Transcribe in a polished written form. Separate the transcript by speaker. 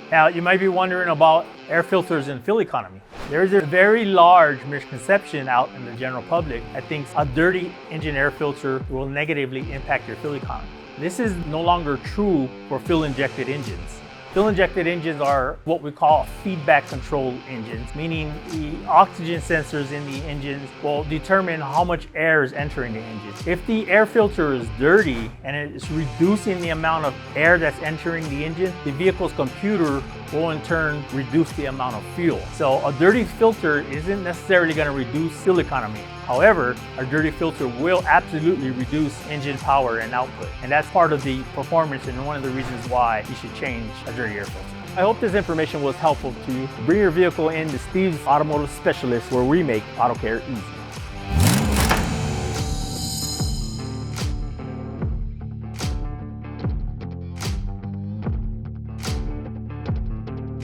Speaker 1: Now, you might be wondering about air filters and fuel economy. There is a very large misconception out in the general public that thinks a dirty engine air filter will negatively impact your fuel economy. This is no longer true for fuel-injected engines. Fuel-injected engines are what we call feedback control engines, meaning the oxygen sensors in the engines will determine how much air is entering the engine. If the air filter is dirty and it's reducing the amount of air that's entering the engine, the vehicle's computer will in turn reduce the amount of fuel. So a dirty filter isn't necessarily going to reduce fuel economy. However, a dirty filter will absolutely reduce engine power and output. And that's part of the performance and one of the reasons why you should change a dirty air filter. I hope this information was helpful to you. Bring your vehicle in to Steve's Automotive Specialist, where we make auto care easy.